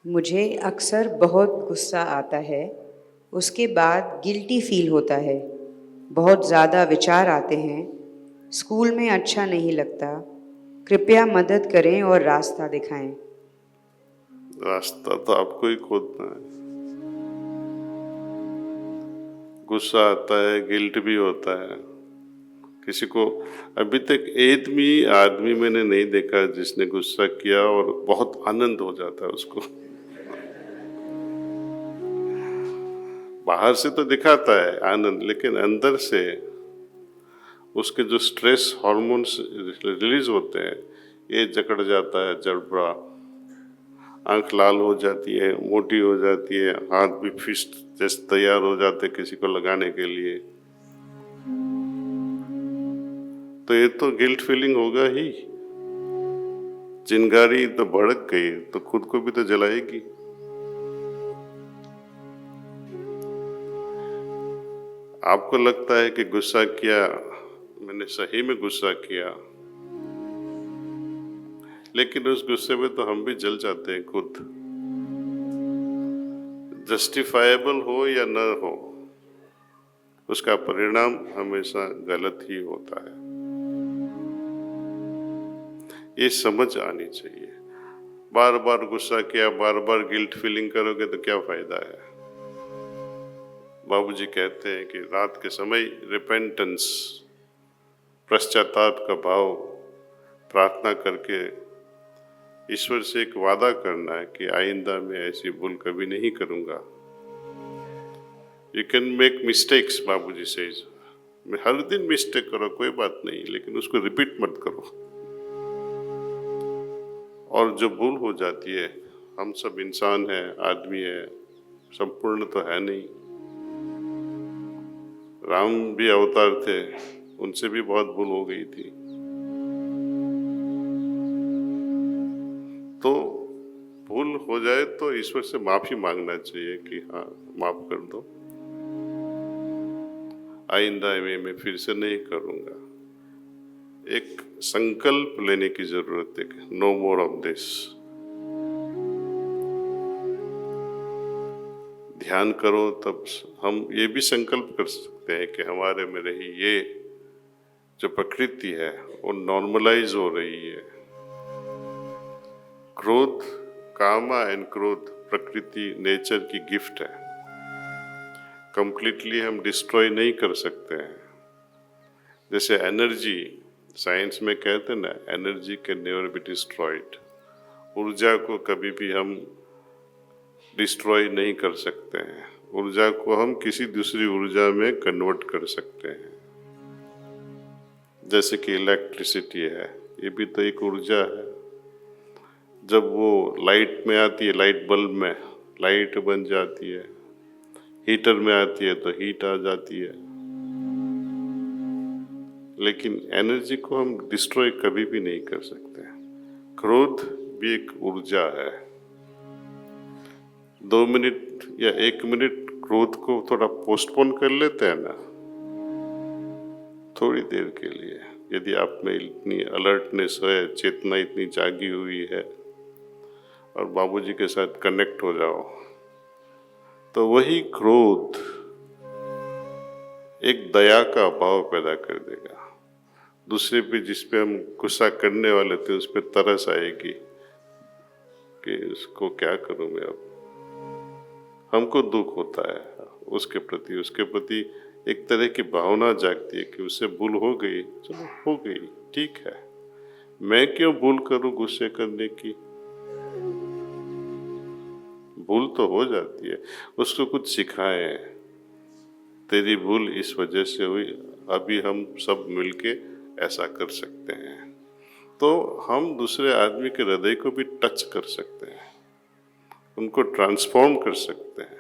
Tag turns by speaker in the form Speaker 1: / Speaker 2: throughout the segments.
Speaker 1: मुझे अक्सर बहुत गुस्सा आता है, उसके बाद गिल्टी फील होता है। बहुत ज़्यादा विचार आते हैं, स्कूल में अच्छा नहीं लगता। कृपया मदद करें और रास्ता दिखाएं।
Speaker 2: रास्ता तो आपको ही खोदना है। गुस्सा आता है, गिल्ट भी होता है। किसी को अभी तक एक भी आदमी मैंने नहीं देखा जिसने गुस्सा किया और बहुत आनंद हो जाता है उसको। बाहर से तो दिखाता है आनंद, लेकिन अंदर से उसके जो स्ट्रेस हार्मोन्स रिलीज होते हैं, ये जकड़ जाता है जबड़ा, आंख लाल हो जाती है, मोटी हो जाती है, हाथ भी फिस्ट जैसे तैयार हो जाते हैं किसी को लगाने के लिए। तो ये तो गिल्ट फीलिंग होगा ही। चिंगारी तो भड़क गई तो खुद को भी तो जलाएगी। आपको लगता है कि गुस्सा किया, मैंने सही में गुस्सा किया, लेकिन उस गुस्से में तो हम भी जल जाते हैं खुद। जस्टिफाएबल हो या न हो, उसका परिणाम हमेशा गलत ही होता है। ये समझ आनी चाहिए। बार बार गुस्सा किया, बार बार गिल्ट फीलिंग करोगे तो क्या फायदा है। बाबूजी कहते हैं कि रात के समय रिपेंटेंस, पश्चाताप का भाव प्रार्थना करके ईश्वर से एक वादा करना है कि आइंदा मैं ऐसी भूल कभी नहीं करूंगा। यू कैन मेक मिस्टेक्स, बाबूजी सेज, मैं हर दिन मिस्टेक करो कोई बात नहीं, लेकिन उसको रिपीट मत करो। और जो भूल हो जाती है, हम सब इंसान हैं, आदमी है, संपूर्ण तो है नहीं। राम भी अवतार थे, उनसे भी बहुत भूल हो गई थी। तो भूल हो जाए तो ईश्वर से माफी मांगना चाहिए कि हाँ माफ कर दो, आइंदा मैं फिर से नहीं करूंगा। एक संकल्प लेने की जरूरत है, नो मोर ऑफ दिस। ध्यान करो तब हम ये भी संकल्प कर सकते हैं कि हमारे में रही ये जो प्रकृति है वो नॉर्मलाइज हो रही है। क्रोध, कामा एंड क्रोध प्रकृति नेचर की गिफ्ट है, कंप्लीटली हम डिस्ट्रॉय नहीं कर सकते हैं। जैसे एनर्जी, साइंस में कहते हैं ना, energy can never be destroyed. ऊर्जा को कभी भी हम डिस्ट्रॉय नहीं कर सकते हैं। ऊर्जा को हम किसी दूसरी ऊर्जा में कन्वर्ट कर सकते हैं। जैसे कि इलेक्ट्रिसिटी है, ये भी तो एक ऊर्जा है। जब वो लाइट में आती है, लाइट बल्ब में लाइट बन जाती है, हीटर में आती है तो हीट आ जाती है। लेकिन एनर्जी को हम डिस्ट्रॉय कभी भी नहीं कर सकते। क्रोध भी एक ऊर्जा है। 2 मिनट या 1 मिनट क्रोध को थोड़ा पोस्टपोन कर लेते हैं ना, थोड़ी देर के लिए। यदि आप में इतनी अलर्टनेस है, चेतना इतनी जागी हुई है और बाबूजी के साथ कनेक्ट हो जाओ, तो वही क्रोध एक दया का भाव पैदा कर देगा। दूसरे पे, जिस पे हम गुस्सा करने वाले थे, उस पे तरस आएगी कि उसको क्या करूं मैं अब। हमको दुख होता है उसके प्रति एक तरह की भावना जागती है कि उससे भूल हो गई, चलो हो गई, ठीक है, मैं क्यों भूल करूं गुस्से करने की। भूल तो हो जाती है, उसको कुछ सिखाएं, तेरी भूल इस वजह से हुई, अभी हम सब मिलके ऐसा कर सकते हैं। तो हम दूसरे आदमी के हृदय को भी टच कर सकते हैं, उनको ट्रांसफॉर्म कर सकते हैं।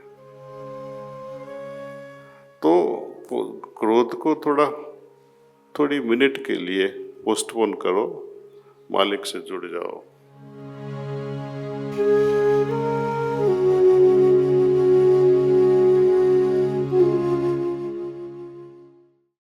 Speaker 2: तो क्रोध को थोड़ी मिनट के लिए पोस्टपोन करो, मालिक से जुड़ जाओ।